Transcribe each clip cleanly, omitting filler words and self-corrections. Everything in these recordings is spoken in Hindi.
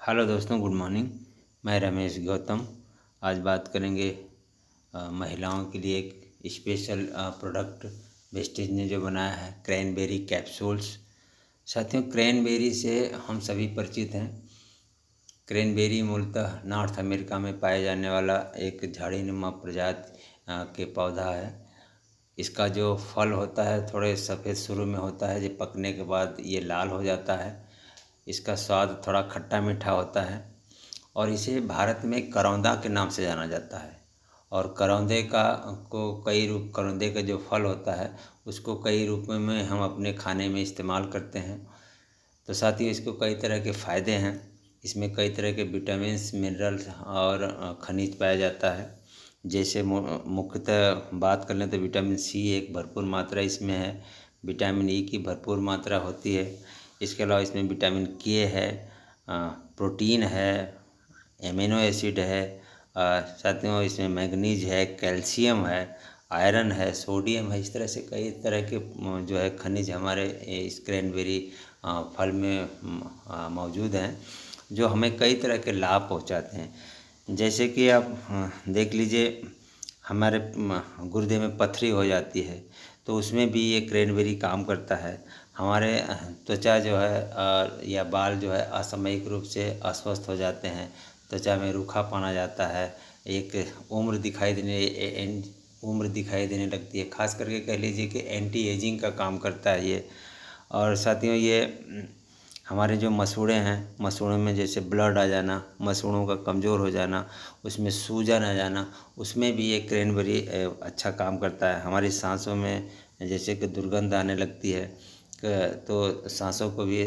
हेलो दोस्तों, गुड मॉर्निंग। मैं रमेश गौतम। आज बात करेंगे महिलाओं के लिए एक स्पेशल प्रोडक्ट वेस्टेज ने जो बनाया है, क्रैनबेरी कैप्सूल्स। साथियों, क्रैनबेरी से हम सभी परिचित हैं। क्रैनबेरी मूलतः नॉर्थ अमेरिका में पाए जाने वाला एक झाड़ीनुमा प्रजाति के पौधा है। इसका जो फल होता है थोड़े सफ़ेद शुरू में होता है, जब पकने के बाद ये लाल हो जाता है। इसका स्वाद थोड़ा खट्टा मीठा होता है और इसे भारत में करौंदा के नाम से जाना जाता है। और करौंदे का जो फल होता है उसको कई रूपों में हम अपने खाने में इस्तेमाल करते हैं। तो साथ ही इसको कई तरह के फ़ायदे हैं। इसमें कई तरह के विटामिन्स, मिनरल्स और खनिज पाया जाता है। जैसे मुख्यतः बात कर लें तो विटामिन सी एक भरपूर मात्रा इसमें है। विटामिन ई की भरपूर मात्रा होती है। इसके अलावा इसमें विटामिन के है, प्रोटीन है, एमिनो एसिड है, साथ में इसमें मैग्नीज है, कैल्शियम है, आयरन है, सोडियम है। इस तरह से कई तरह के जो है खनिज हमारे इस क्रैनबेरी फल में मौजूद हैं, जो हमें कई तरह के लाभ पहुंचाते हैं। जैसे कि आप देख लीजिए, हमारे गुर्दे में पथरी हो जाती है तो उसमें भी ये क्रैनबेरी काम करता है। हमारे त्वचा जो है या बाल जो है असामयिक रूप से अस्वस्थ हो जाते हैं, त्वचा में रूखापन आ जाता है, एक उम्र दिखाई देने लगती है। खास करके कह लीजिए कि एंटी एजिंग का काम करता है ये। और साथियों, ये हमारे जो मसूड़े हैं, मसूड़ों में जैसे ब्लड आ जाना, मसूड़ों का कमज़ोर हो जाना, उसमें सूजन आ जाना, उसमें भी ये क्रैनबेरी अच्छा काम करता है। हमारी सांसों में जैसे कि दुर्गंध आने लगती है तो सांसों को भी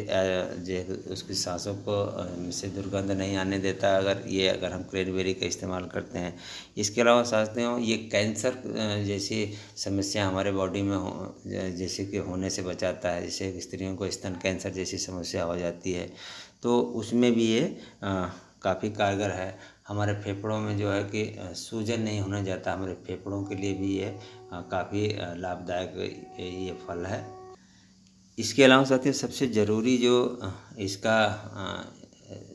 उसकी सांसों को से दुर्गंध नहीं आने देता अगर हम क्रैनबेरी का इस्तेमाल करते हैं। इसके अलावा साथियों, ये कैंसर जैसी समस्या हमारे बॉडी में जैसे कि होने से बचाता है। जैसे स्त्रियों को स्तन कैंसर जैसी समस्या हो जाती है तो उसमें भी ये काफ़ी कारगर है। हमारे फेफड़ों में जो है कि सूजन नहीं होने जाता, हमारे फेफड़ों के लिए भी ये काफ़ी लाभदायक ये फल है। इसके अलावा साथियों, सबसे ज़रूरी जो इसका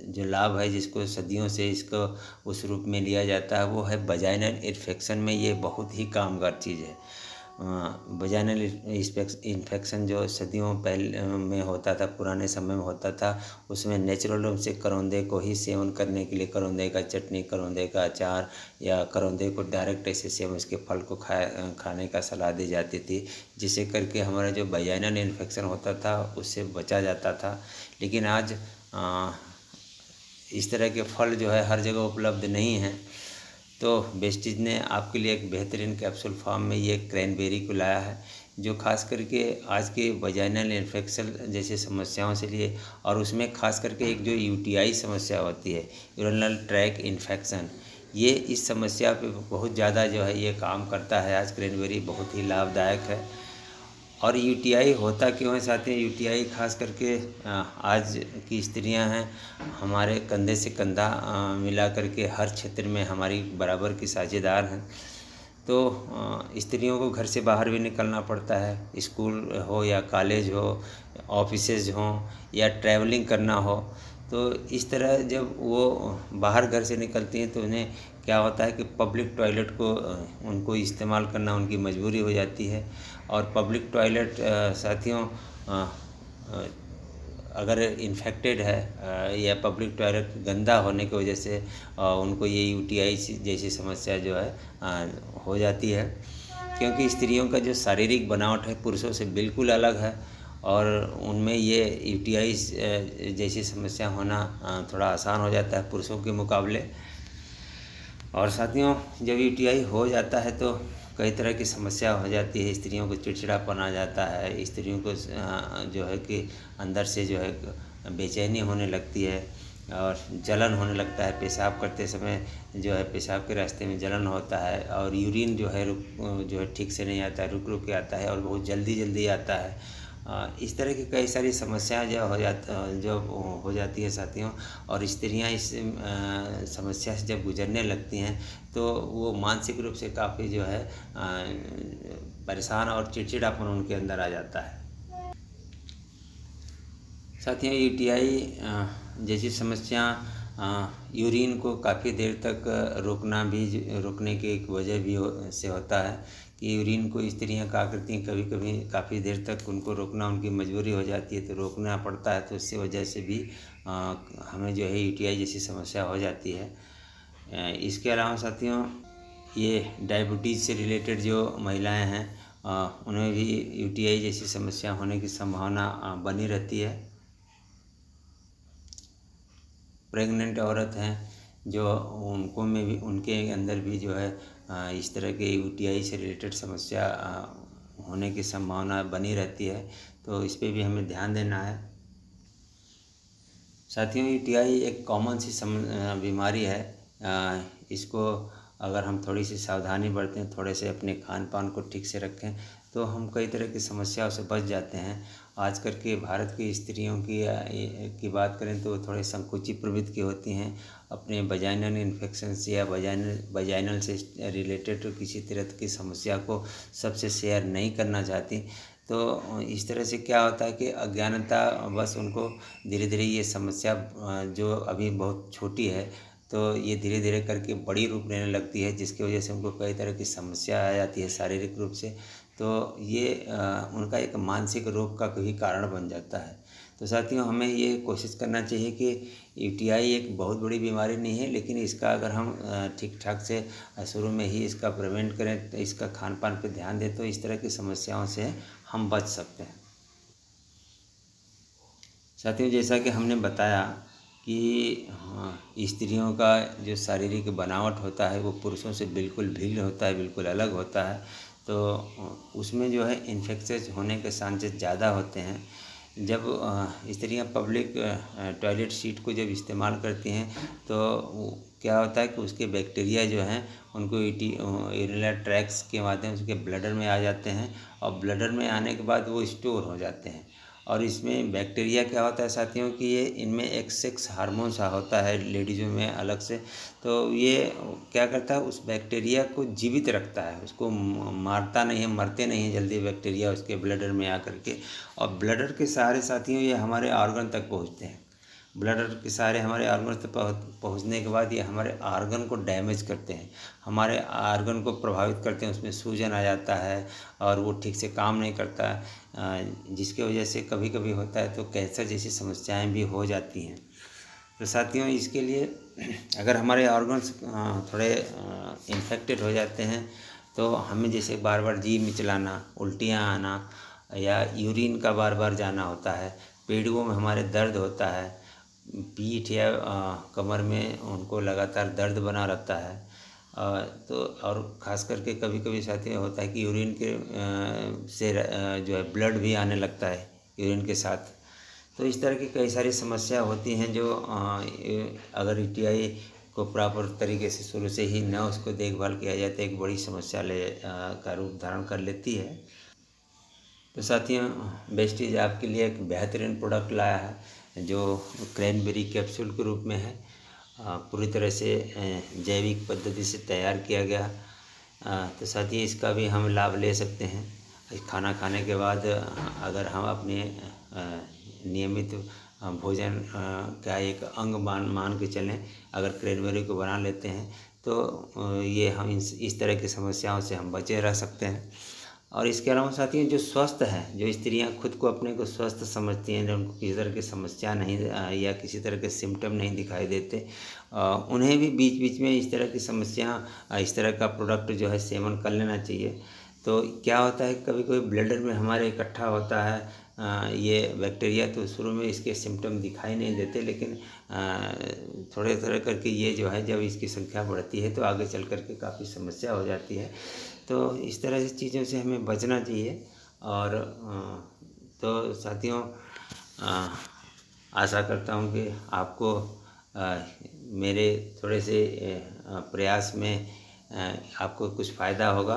जो लाभ है, जिसको सदियों से इसको उस रूप में लिया जाता है, वो है वजाइनल इन्फेक्शन में ये बहुत ही कामगार चीज़ है। वजाइनल इन्फेक्शन जो सदियों पहले में होता था, पुराने समय में होता था, उसमें नेचुरल रूप से करौंदे को ही सेवन करने के लिए करौंदे का चटनी, करौंदे का अचार या करौंदे को डायरेक्ट ऐसे सेवन, उसके फल को खाने का सलाह दी जाती थी, जिससे करके हमारा जो वजाइनल इन्फेक्शन होता था उससे बचा जाता था। लेकिन आज इस तरह के फल जो है हर जगह उपलब्ध नहीं हैं, तो वेस्टीज ने आपके लिए एक बेहतरीन कैप्सूल फॉर्म में ये क्रैनबेरी को लाया है, जो खास करके आज के वजाइनल इन्फेक्शन जैसी समस्याओं से लिए, और उसमें खास करके एक जो यूटीआई समस्या होती है, यूरिनरी ट्रैक्ट इन्फेक्शन, ये इस समस्या पे बहुत ज़्यादा जो है ये काम करता है। आज क्रैनबेरी बहुत ही लाभदायक है। और यूटीआई होता क्यों है साथियों? यूटीआई खास करके आज की स्त्रियां हैं, हमारे कंधे से कंधा मिला करके हर क्षेत्र में हमारी बराबर की साझेदार हैं। तो स्त्रियों को घर से बाहर भी निकलना पड़ता है, स्कूल हो या कॉलेज हो, ऑफिसेज हों या ट्रैवलिंग करना हो। तो इस तरह जब वो बाहर घर से निकलती हैं तो उन्हें क्या होता है कि पब्लिक टॉयलेट को उनको इस्तेमाल करना उनकी मजबूरी हो जाती है। और पब्लिक टॉयलेट साथियों, अगर इन्फेक्टेड है या पब्लिक टॉयलेट गंदा होने की वजह से उनको ये यूटीआई जैसी समस्या जो है हो जाती है। क्योंकि स्त्रियों का जो शारीरिक बनावट है पुरुषों से बिल्कुल अलग है और उनमें ये यूटीआई जैसी समस्या होना थोड़ा आसान हो जाता है पुरुषों के मुकाबले। और साथियों, जब यूटीआई हो जाता है तो कई तरह की समस्या हो जाती है। स्त्रियों को चिड़चिड़ापन आ जाता है, स्त्रियों को जो है कि अंदर से जो है बेचैनी होने लगती है और जलन होने लगता है। पेशाब करते समय जो है पेशाब के रास्ते में जलन होता है और यूरिन जो है ठीक से नहीं आता है, रुक रुक के आता है और बहुत जल्दी जल्दी आता है। इस तरह की कई सारी समस्याएं जो हो जाती है साथियों। और स्त्रियां इस समस्या से जब गुजरने लगती हैं तो वो मानसिक रूप से काफ़ी जो है परेशान और चिड़चिड़ापन उनके अंदर आ जाता है। साथियों, यूटीआई जैसी समस्या यूरिन को काफ़ी देर तक रोकने की एक वजह भी से होता है कि यूरिन को स्त्रियां क्या करती हैं, कभी कभी काफ़ी देर तक उनको रोकना उनकी मजबूरी हो जाती है, तो रोकना पड़ता है, तो इससे वजह से भी हमें जो है यूटीआई जैसी समस्या हो जाती है। इसके अलावा साथियों, ये डायबिटीज़ से रिलेटेड जो महिलाएं हैं उन्हें भी यूटीआई जैसी समस्या होने की संभावना बनी रहती है। प्रेग्नेंट औरत हैं जो उनके अंदर भी जो है इस तरह के यूटीआई से रिलेटेड समस्या होने की संभावना बनी रहती है, तो इस पे भी हमें ध्यान देना है। साथियों, यूटीआई एक कॉमन सी बीमारी है। इसको अगर हम थोड़ी सी सावधानी बरतें, थोड़े से अपने खान पान को ठीक से रखें, तो हम कई तरह की समस्याओं से बच जाते हैं। आजकल के भारत की स्त्रियों की बात करें तो थोड़े संकुची प्रवृत्ति की होती हैं, अपने वजाइनल इन्फेक्शन से या वजाइनल से रिलेटेड किसी तरह की समस्या को सबसे शेयर नहीं करना चाहती। तो इस तरह से क्या होता है कि अज्ञानता बस उनको धीरे धीरे ये समस्या जो अभी बहुत छोटी है, तो ये धीरे धीरे करके बड़ी रूप लेने लगती है, जिसकी वजह से उनको कई तरह की समस्या आ जाती है शारीरिक रूप से। तो ये उनका एक मानसिक रोग का भी कारण बन जाता है। तो साथियों, हमें ये कोशिश करना चाहिए कि यूटीआई एक बहुत बड़ी बीमारी नहीं है, लेकिन इसका अगर हम ठीक ठाक से शुरू में ही इसका प्रिवेंट करें, तो इसका खान पान पर ध्यान दें, तो इस तरह की समस्याओं से हम बच सकते हैं। साथियों, जैसा कि हमने बताया कि स्त्रियों का जो शारीरिक बनावट होता है वो पुरुषों से बिल्कुल भिन्न होता है, बिल्कुल अलग होता है। तो उसमें जो है इन्फेक्शन होने के चांसेस ज़्यादा होते हैं। जब स्त्रियां पब्लिक टॉयलेट सीट को जब इस्तेमाल करती हैं, तो क्या होता है कि उसके बैक्टीरिया जो हैं उनको यूरिनरी ट्रैक्ट्स के माध्यम से ब्लडर में आ जाते हैं, और ब्लडर में आने के बाद वो स्टोर हो जाते हैं। और इसमें बैक्टीरिया क्या होता है साथियों कि ये इनमें एक सेक्स हार्मोन सा होता है लेडीज़ों में अलग से, तो ये क्या करता है, उस बैक्टीरिया को जीवित रखता है, उसको मारता नहीं है, मरते नहीं है जल्दी बैक्टीरिया उसके ब्लडर में आकर के। और ब्लडर के सहारे साथियों ये हमारे ऑर्गन तक पहुँचते हैं। ब्लडर के सहारे हमारे ऑर्गन तक पहुँचने के बाद ये हमारे ऑर्गन को डैमेज करते हैं, हमारे ऑर्गन को प्रभावित करते हैं, उसमें सूजन आ जाता है और वो ठीक से काम नहीं करता, जिसकी वजह से कभी कभी होता है तो कैंसर जैसी समस्याएं भी हो जाती हैं। तो साथियों, इसके लिए अगर हमारे ऑर्गन्स थोड़े इन्फेक्टेड हो जाते हैं, तो हमें जैसे बार बार जी मिचलाना, उल्टियाँ आना, या यूरिन का बार बार जाना होता है, पेड़ों में हमारे दर्द होता है, पीठ या कमर में उनको लगातार दर्द बना रहता है, तो और ख़ास करके कभी कभी साथी होता है कि यूरिन के से जो है ब्लड भी आने लगता है यूरिन के साथ। तो इस तरह की कई सारी समस्या होती हैं जो अगर यूटीआई को प्रॉपर तरीके से शुरू से ही न उसको देखभाल किया जाए तो एक बड़ी समस्या का रूप धारण कर लेती है। तो साथियों, वेस्टीज आपके लिए एक बेहतरीन प्रोडक्ट लाया है जो क्रैनबेरी कैप्सूल के रूप में है, पूरी तरह से जैविक पद्धति से तैयार किया गया। तो साथियों, इसका भी हम लाभ ले सकते हैं। खाना खाने के बाद अगर हम अपने नियमित भोजन का एक अंग मान के चलें, अगर क्रैनबेरी को बना लेते हैं, तो ये हम इस तरह की समस्याओं से हम बचे रह सकते हैं। और इसके अलावा साथियों, जो स्वस्थ हैं, जो स्त्रियां खुद को अपने को स्वस्थ समझती हैं, उनको किसी तरह की समस्या नहीं या किसी तरह के सिम्टम नहीं दिखाई देते, उन्हें भी बीच बीच में इस तरह की समस्या, इस तरह का प्रोडक्ट जो है सेवन कर लेना चाहिए। तो क्या होता है, कभी कभी ब्लडर में हमारे इकट्ठा होता है ये बैक्टीरिया, तो शुरू में इसके सिम्टम दिखाई नहीं देते, लेकिन थोड़े थोड़े करके ये जो है जब इसकी संख्या बढ़ती है तो आगे चल करके काफ़ी समस्या हो जाती है। तो इस तरह की चीज़ों से हमें बचना चाहिए। और तो साथियों, आशा करता हूँ कि आपको मेरे थोड़े से प्रयास में आपको कुछ फ़ायदा होगा,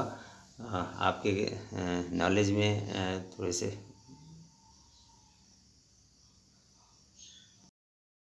आपके नॉलेज में थोड़े से